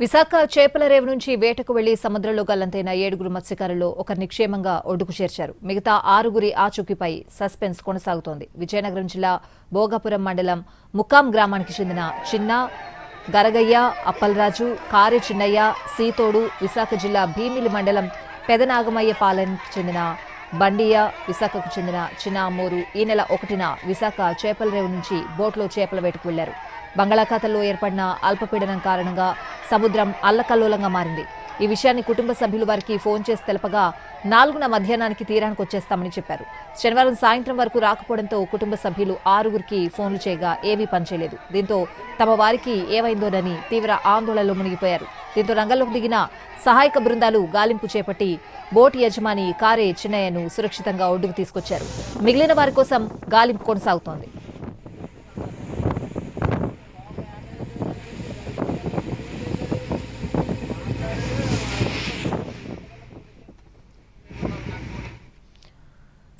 విశాఖ చేపల రేవు నుంచి వేటకు వెళ్లి సముద్రంలో గల్లంతైన 7 మత్స్యకారుల్లో ఒకరిని క్షేమంగా ఒడ్డుకు చేర్చారు. మిగతా 6 ఆచూకీపై సస్పెన్స్ కొనసాగుతోంది. విజయనగరం జిల్లా భోగాపురం మండలం ముక్కాం గ్రామానికి చెందిన చిన్న, గరగయ్య, అప్పలరాజు, కారె చిన్నయ్య, సీతోడు, విశాఖ జిల్లా భీమిలి మండలం పెదనాగమయ్య పాలెంకి చెందిన బండియ, విశాఖకు చెందిన చిన్న అమ్మూరు ఈ నెల 1న విశాఖ చేపల రేవు నుంచి బోట్లో చేపల వేటకు వెళ్లారు. బంగాళాఖాతంలో ఏర్పడిన అల్పపీడనం కారణంగా సముద్రం అల్లకల్లోలంగా మారింది. ఈ విషయాన్ని కుటుంబ సభ్యులు వారికి ఫోన్ చేసి తెలపగా 4న మధ్యాహ్నానికి తీరానికి వచ్చేస్తామని చెప్పారు. శనివారం సాయంత్రం వరకు రాకపోవడంతో కుటుంబ సభ్యులు 6 ఫోన్లు చేయగా ఏవీ పనిచేయలేదు. దీంతో తమ వారికి ఏమైందోనని తీవ్ర ఆందోళనలో మునిగిపోయారు. దీంతో రంగంలోకి దిగిన సహాయక బృందాలు గాలింపు చేపట్టి బోటు యజమాని కారే చిన్నయ్యను సురక్షితంగా ఒడ్డుకు తీసుకొచ్చారు. మిగిలిన వారి కోసం గాలింపు కొనసాగుతోంది.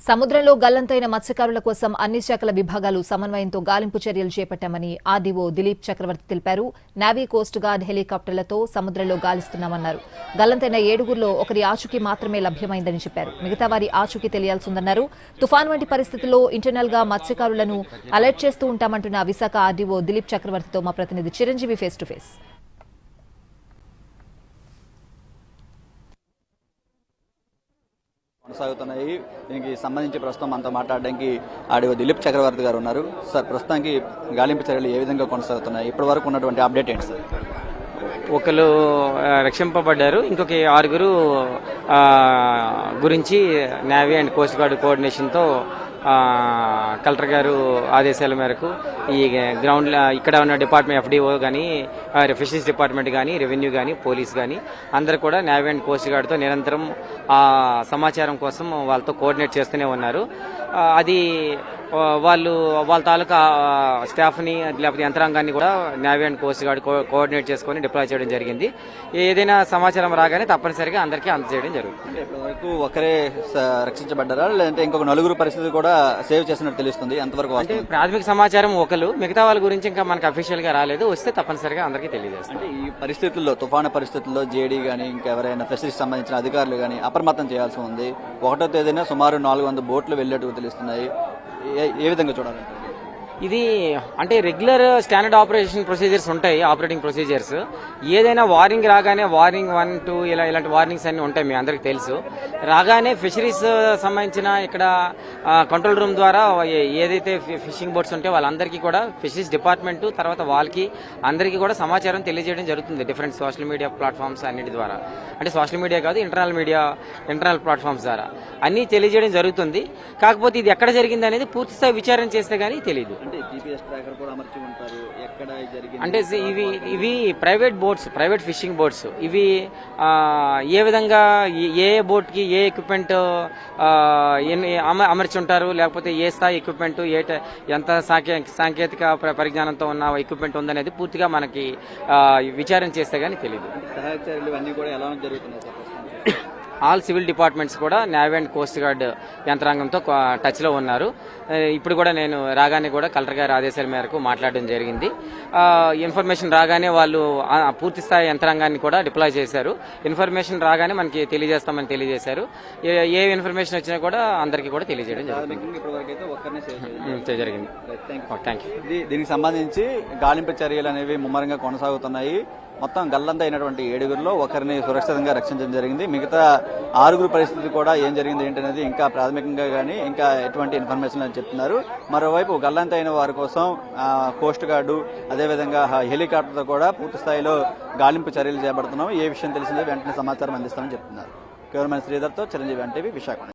సముద్రంలో గల్లంతైన మత్స్యకారుల కోసం అన్ని శాఖల విభాగాలు సమన్వయంతో గాలింపు చర్యలు చేపట్టామని ఆర్డీఓ దిలీప్ చక్రవర్తి తెలిపారు. నేవీ, కోస్ట్ గార్డ్ హెలికాప్టర్లతో సముద్రంలో గాలిస్తున్నామన్నారు. గల్లంతైన 7లో ఒకరి ఆచూకీ మాత్రమే లభ్యమైందని చెప్పారు. మిగతా వారి ఆచూకీ తెలియాల్సిందన్నారు. తుఫాన్ వంటి పరిస్థితుల్లో ఇంటర్నల్ గా మత్స్యకారులను అలర్ట్ చేస్తూ ఉంటామంటున్న విశాఖ ఆర్డీఓ దిలీప్ చక్రవర్తితో మా ప్రతినిధి చిరంజీవి ఫేస్ టు ఫేస్. కొనసాగుతున్నాయి. దీనికి సంబంధించి ప్రస్తుతం మనతో మాట్లాడడానికి ఆడియో దిలీప్ చక్రవర్తి గారు ఉన్నారు. సార్, ప్రస్తుతానికి గాలింపు చర్యలు ఏ విధంగా కొనసాగుతున్నాయి? ఇప్పటి వరకు ఉన్నటువంటి అప్డేట్ ఏంటి సార్? ఒకరు రక్షింపబడ్డారు. ఇంకొక 6 గురించి నేవీ అండ్ కోస్ట్ గార్డ్ కోఆర్డినేషన్తో కలెక్టర్ గారు ఆదేశాల మేరకు ఈ గ్రౌండ్ ఇక్కడ ఉన్న డిపార్ట్మెంట్ ఎఫ్డిఓ కానీ, ఫిషరీస్ డిపార్ట్మెంట్ కానీ, రెవెన్యూ కానీ, పోలీస్ కానీ అందరూ కూడా నేవీ అండ్ కోస్ట్ గార్డ్తో నిరంతరం ఆ సమాచారం కోసం వాళ్ళతో కోఆర్డినేట్ చేస్తూనే ఉన్నారు. అది వాళ్ళ తాలూకా స్టాఫ్ని లేకపోతే యంత్రాంగాన్ని కూడా navy and coast gourd coordinate చేసుకుని డిప్లాయ్ చేయడం జరిగింది. ఏదైనా సమాచారం రాగానే తప్పనిసరిగా అందరికీ అందజేయడం జరుగుతుంది. ఇప్పటివరకు ఒకరే రక్షించబడ్డారా, లేదంటే ఇంకొక 4 పరిస్థితి కూడా సేవ్ చేసినట్టు తెలుస్తుంది? ఎంతవరకు? అంటే ప్రాథమిక సమాచారం ఒకరు, మిగతా వాళ్ళ గురించి ఇంకా మనకు అఫీషియల్ గా రాలేదు. వస్తే తప్పనిసరిగా అందరికీ తెలియజేస్తాం. అంటే ఈ పరిస్థితుల్లో, తుఫాను పరిస్థితుల్లో జేడీ కానీ ఇంకెవరైనా ఫెసిలిటీస్ సంబంధించిన అధికారులు కానీ అప్రమత్తం చేయాల్సి ఉంది. 1వ తేదీన సుమారు 400 బోట్లు వెళ్ళేట్టుగా తెలుస్తున్నాయి. ఏ విధంగా చూడాలంటే ఇది అంటే రెగ్యులర్ స్టాండర్డ్ ఆపరేషన్ ప్రొసీజర్స్ ఉంటాయి, ఆపరేటింగ్ ప్రొసీజర్స్. ఏదైనా వార్నింగ్ రాగానే వార్నింగ్ 1, 2 ఇలాంటి వార్నింగ్స్ అన్ని ఉంటాయి, మీ అందరికి తెలుసు. రాగానే ఫిషరీస్ సంబంధించిన ఇక్కడ కంట్రోల్ రూమ్ ద్వారా ఏదైతే ఫిషింగ్ బోట్స్ ఉంటాయో వాళ్ళందరికీ కూడా ఫిషరీస్ డిపార్ట్మెంట్ తర్వాత వాళ్ళకి అందరికీ కూడా సమాచారం తెలియజేయడం జరుగుతుంది. డిఫరెంట్ సోషల్ మీడియా ప్లాట్ఫామ్స్ అన్నిటి ద్వారా, అంటే సోషల్ మీడియా కాదు, ఇంటర్నల్ ప్లాట్ఫామ్స్ ద్వారా అన్నీ తెలియజేయడం జరుగుతుంది. కాకపోతే ఇది ఎక్కడ జరిగింది అనేది పూర్తి స్థాయి విచారణ చేస్తే గానీ తెలియదు. అంటే ఇవి private boats, private fishing boats. ఇవి ఏ విధంగా ఏ బోట్ కి ఏ ఎక్విప్మెంట్ అమర్చి ఉంటారు, లేకపోతే ఏ స్థాయి ఎక్విప్మెంట్, ఎంత సాంకేతిక పరిజ్ఞానంతో ఉన్న ఎక్విప్మెంట్ ఉందనేది పూర్తిగా మనకి విచారణ చేస్తే గానీ తెలియదు. సహాయక చర్యలు అన్ని కూడా ఎలా జరుగుతున్నాయి? ఆల్ సివిల్ డిపార్ట్మెంట్స్ కూడా నేవీ అండ్ కోస్ట్ గార్డ్ యంత్రాంగంతో టచ్లో ఉన్నారు. ఇప్పుడు కూడా నేను రాగానే కూడా కలెక్టర్ గారి ఆదేశాల మేరకు మాట్లాడడం జరిగింది. ఇన్ఫర్మేషన్ రాగానే వాళ్ళు పూర్తి స్థాయి యంత్రాంగాన్ని కూడా డిప్లాయ్ చేశారు. ఇన్ఫర్మేషన్ రాగానే మనకి తెలియజేస్తామని తెలియజేశారు. ఏ ఇన్ఫర్మేషన్ వచ్చినా కూడా అందరికీ కూడా తెలియజేయడం జరిగింది. Thank you. దీనికి సంబంధించి గాలింపు చర్యలు అనేవి ముమ్మరంగా కొనసాగుతున్నాయి. మొత్తం గల్లంత అయినటువంటి 7లో ఒకరిని సురక్షితంగా రక్షించడం జరిగింది. మిగతా 6 పరిస్థితి కూడా ఏం జరిగింది ఏంటనేది ఇంకా ప్రాథమికంగా కానీ ఇంకా ఎటువంటి ఇన్ఫర్మేషన్ అని చెప్తున్నారు. మరోవైపు గల్లంత అయిన వారి కోసం కోస్ట్ గార్డు అదేవిధంగా హెలికాప్టర్తో కూడా పూర్తి స్థాయిలో గాలింపు చర్యలు చేపడుతున్నాం. ఏ విషయం తెలిసిందో వెంటనే సమాచారం అందిస్తామని చెప్తున్నారు. కెమెరామెన్ శ్రీధర్తో చిరంజీవి, ఎన్టీవీ, విశాఖ.